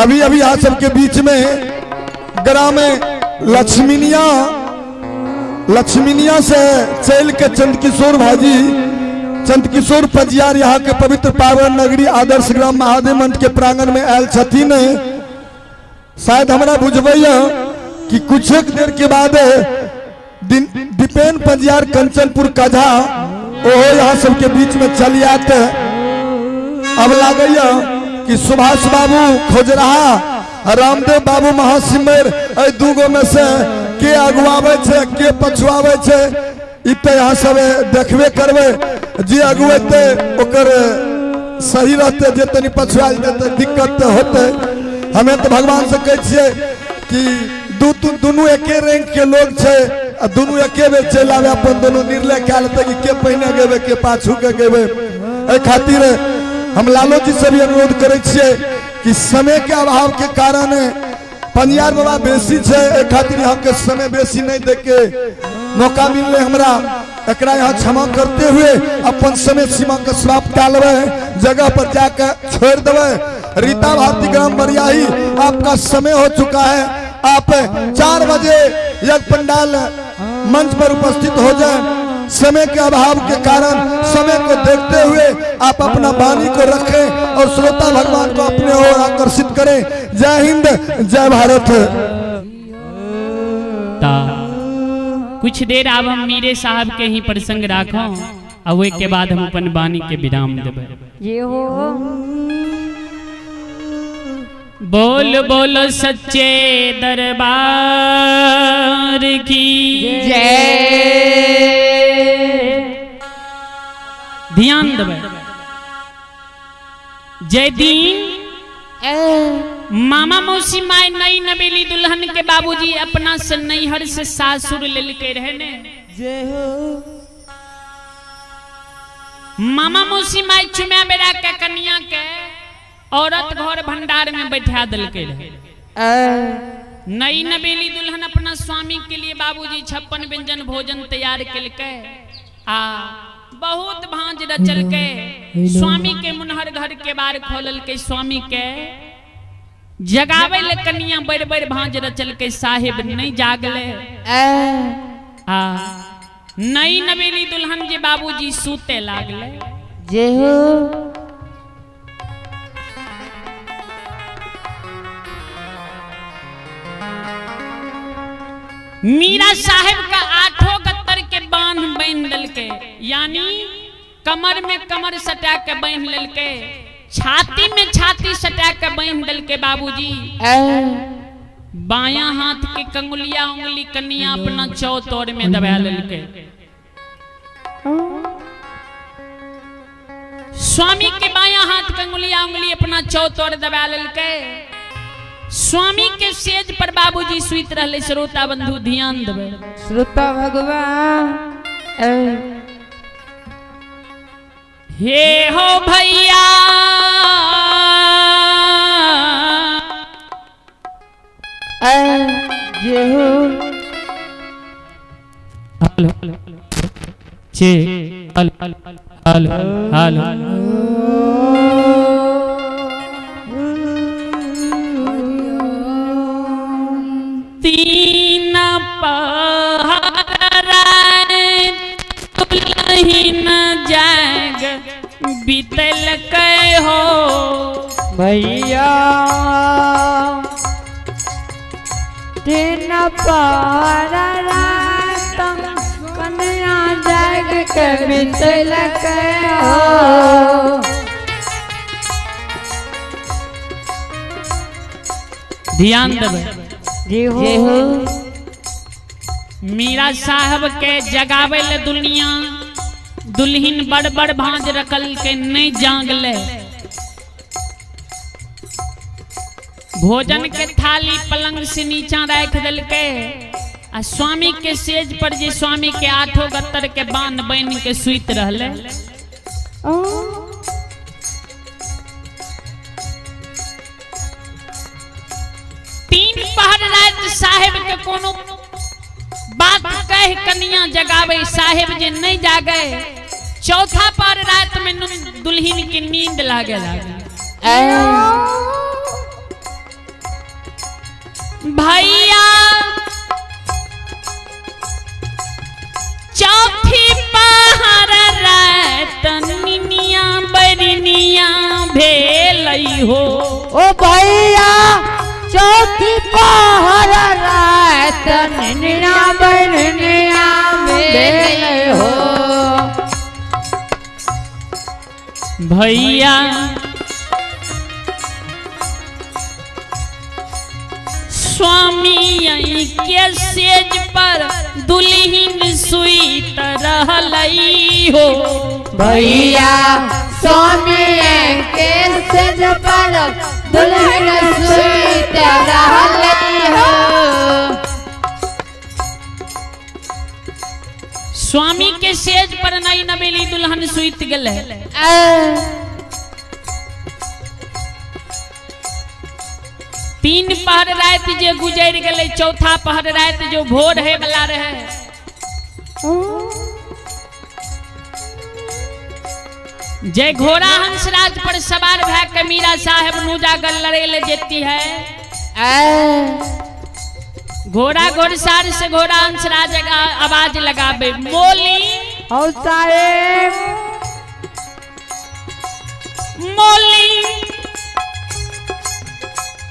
अभी अभी यहाँ सबके बीच में ग्राम लक्ष्मीनिया से चल के चंदकिशोर पजियार यहाँ के पवित्र पावन नगरी आदर्श ग्राम महादेव मंच के प्रांगण में आयल छथिन। शायद हमारा बुझबैया कि कुछ एक देर के बाद दीपेन पजियार कंचनपुर कझा ओहो यहाँ सबके बीच में चली आते। अब लागैया कि सुभाष बाबू खोजराहा रामदेव बाबू महासिमर दूगो में से के अगुआवे छे के पछुआवे छे इ पे यहाँ सब देखबे करबे जी अगुएते ओकर सही रहते जे तनी पछुआल देते दिक्कत होते। हमें तो भगवान से कह छिए कि दुनू एके रैंक के लोग छे दुनू एके बेर चल आवे अपन दोनों निर्णय क्या लेते कि के पहिने गेबे के पाछू के गेबे। ए खातिर हम लालो जी से भी अनुरोध करे छिए कि समय के अभाव के कारण पनियार बाबा बेसी छे ए खातिर यहाँ के समय बेसी नहीं दे के मौका मिलले हमरा एकरा यहाँ क्षमा करते हुए अपन समय सीमा के समाप्त कर लेबे जगह पर जाकर छोड़ देवे। रीता भारती ग्राम बरियाही आपका समय हो चुका है। आप 4 बजे यज्ञ पंडाल मंच पर उपस्थित हो जाए। समय के अभाव के कारण समय को देखते हुए आप अपना वाणी को रखें और श्रोता भगवान को अपने ओर आकर्षित करें। जय हिंद जय भारत। कुछ देर अब हम मीरे साहब के ही प्रसंग राखो और के बाद हम अपन वाणी के विराम देवे। ये हो बोल बोल सच्चे दरबार की जय। ध्यान देवे। जय दीन मामा मौसी माय नई नबेली दुल्हन के बाबूजी अपना से नैहर से सासुर ले के रहने। मामा मौसी माय चुम्या बेरा के कन्या के औरत घर भंडार में बैठा दिल के रहे। नई नबेली दुल्हन अपना स्वामी के लिए बाबूजी 56 व्यंजन भोजन तैयार के बहुत भांज रचल के स्वामी के मुनहर घर के बार खोलल के स्वामी के जगावे ले कन्या बड़ बड़ भांज रचल के साहेब नहीं जागले। नई नवेली दुल्हन जे बाबूजी सूते लागले। जय हो। मीरा साहेब का 8 गत्तर के बांध बांध ललके, यानी कमर में कमर सटा के बांध ललके, छाती में छाती सटा के बांध ललके बाबूजी। बायां हाथ के कंगुलिया उंगली कन्या अपना चौतोर में दबा ललके। स्वामी के बायां हाथ कंगुलिया उंगली अपना चौतोर दबा ललके। स्वामी के सेज पर बाबूजी सुइत रहले। श्रोता बंधु ध्यान देवे। श्रोता भगवान हे हो भैया जय हो। हेलो चे हेलो हेलो तीन पहर दुल्हन जाग बीतल के हो भैया। तीन पहर कन्या जाग के बीतल के हो। ध्यान देवे। जय हो। मीरा साहब के जगावे ले दुनिया दुल्हन बड़ बड़ भांज रखल के नहीं जागले। भोजन के थाली पलंग से नीचा रख दल के। आ स्वामी के सेज पर जे स्वामी के 8 गत्तर के बांध बन के सुइत रहले। तीन पहर रात साहेब के कोनो बात कह कन्या जगावे, साहेब जे नहीं जागे। चौथा पहर रात में दुल्हन की नींद लागे लागे। भैया चौथी पहर रात निनिया बरनिया भेलई हो। ओ भैया चौथी पहर रात निनिया बरनिया भेल हो। भैया स्वामी आई के सेज पर दुल्हन सुइत रहलई हो। भैया स्वामी के सेज पर दुल्हन सुइत रहलई हो। स्वामी के सेज पर नई नवेली दुल्हन सुइत गेले। तीन पहर रात जे गुजर गए, चौथा पहर रात जो भोर है वाला रहे। जय घोड़ा हंसराज पर सवार भै के मीरा साहेब नूजागर लड़े ले जेती है। घोड़ा घोड़सार से घोड़ा हंसराज आवाज लगाबे, मोली हो साहेब मोली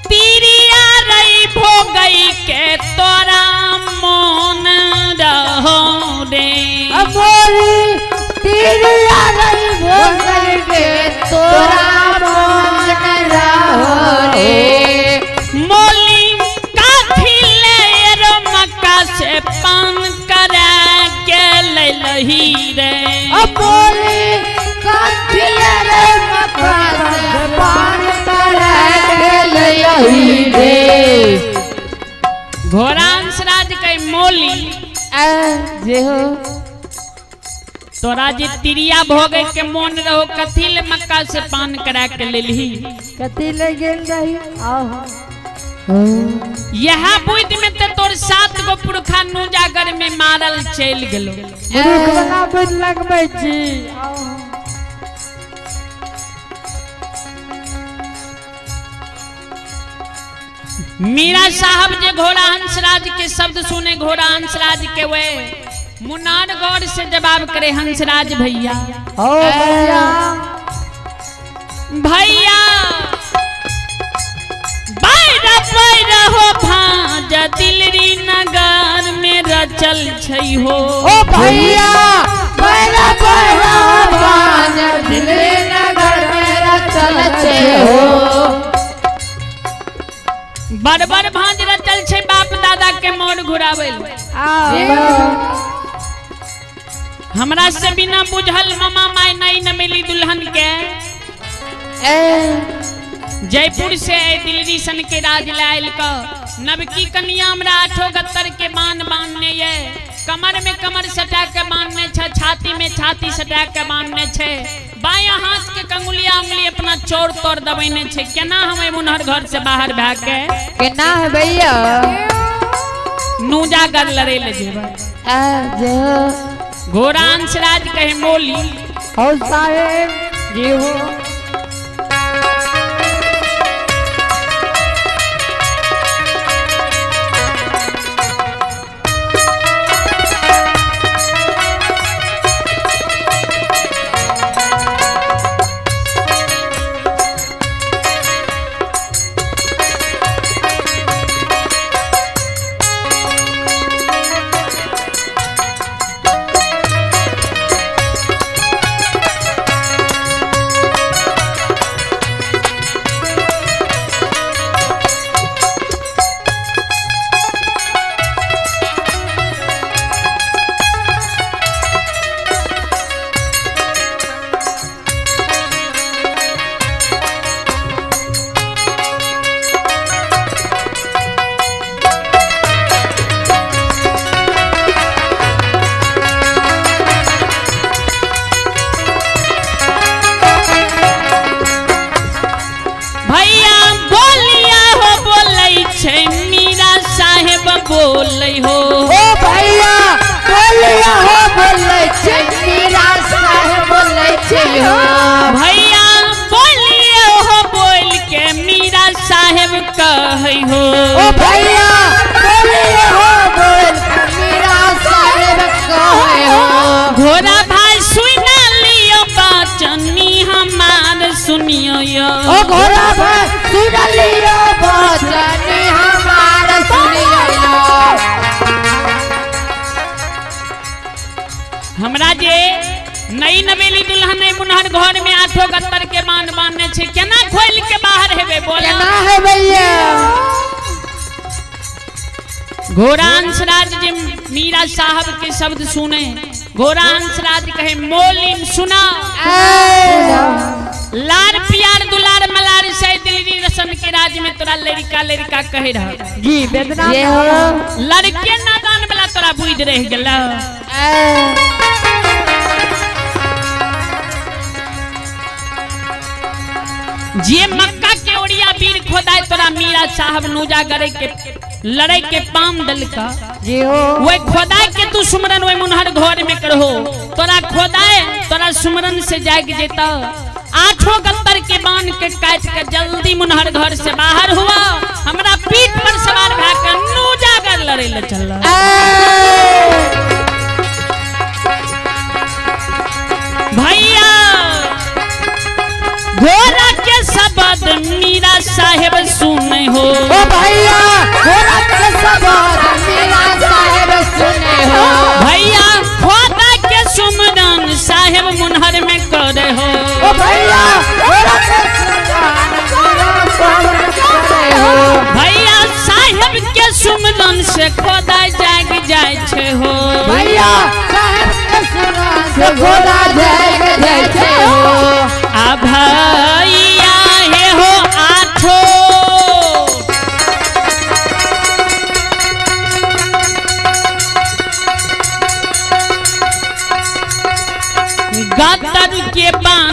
तीरिया रही भोगई के तोरा मन रहो रे। मोली तीरिया रही भोगई के तोरा मन रहो रे। मोली काथी ले रो मक्का से पान करा के ले लही रे। मोली काथी ले रो मक्का से पान करा के ले लही रे। घोड़ांसराज के मोली जे हो तोरा जे तिरिया भोगे के मन रहो, कथी ले मक्का से पान करा के ले ली। कथी ले गेल रही। यह बुद्धि में तो तोर 7 गो पुरखा नूजागर में मारल चल गेलो। पुरुख बना बुद्धि लगबै छी। मीरा साहब जे घोड़ा हंसराज के शब्द सुने, घोड़ा हंसराज के वे मुनारगढ़ से जवाब करे हंसराज भैया। ओ भैया भैया बैरा बैरा हो भाज दिलरी नगर में रचल छै हो। ओ भैया बैरा बैरा बाज दिलरी नगर में रचल छै हो। बड़ बड़ भांज रचल छै बाप दादा के मोर घुरावेल। हमरा से बिना बुझल मामा माई नहीं न मिली दुल्हन के। जयपुर से दिल्ली सन के राज लायल का नबकी कन्या हमरा 8 गत्तर के बान बांधने ये। कमर में कमर सटा के बांधने छे, छाती में छाती सटा के बांधने छे। बाया हाथ के कंगुलिया उंगली अपना चोर तोड़ दबेने छे। केना हमें मुनहर घर से बाहर भाग के केना है भैया नूजा कर लड़े ले जेबा। घोड़ा अंशराज कहे मोली हो साहेब जी हो। बोलै हो। ओ भैया बोलिया हो बोलै छै मीरा साहेब बोलै छै हो। भैया बोलिए हो बोल के मीरा साहेब कहै हो। ओ भैया बोलिया हो बोल के मीरा साहेब कहै हो। घोड़ा भाई सुना लियो बचनी हमार सुनियो यो। ओ घोड़ा भाई सुन लियो बचनी हमार सुनियो। हमरा जे नई नवेली दुल्हन मुनहर घर में 8 गत्तर के बांध बांधने छे। केना खोल के बाहर हेबे बोला केना है भैया। घोड़ा अंशराज जे मीरा साहब के शब्द सुने घोड़ा अंशराज कहे मोलिन सुना। लार प्यार दुलार मलार से दिल्ली रसन के राज में तोरा लड़का लड़का कहे रहा जी वेदना लड़के नादान वाला तोरा बुझ रह गेला। जे मक्का के ओरिया वीर खोदाय तोरा मीरा साहब नूजा गरे के लड़े के पाम दल का जी हो। वो खोदाय के तू सुमरन वो मुनहर घर में करहो। तोरा खोदाय तोरा सुमरन से जाग जेता। 8 गत्तर के बांध के काट के जल्दी मुनहर घर से बाहर हुआ। हमरा पीठ पर सवार भाकर नूजा गर लड़े ले चल। भैया घोड़ा के शब्द मीरा साहेब सुने हो। ओ भैया घोड़ा के शब्द मीरा साहेब सुने हो। भैया खोदा के सुमरन साहेब मुनहर में करे हो। ओ भैया घोड़ा के शब्द करे हो। भैया साहेब के सुमरन से खोदा जाग जाय छे हो। भैया साहेब के सुमरन से खोदा जाग जाय छे हो। आ भैया हे हो 8 गत्तर के बांध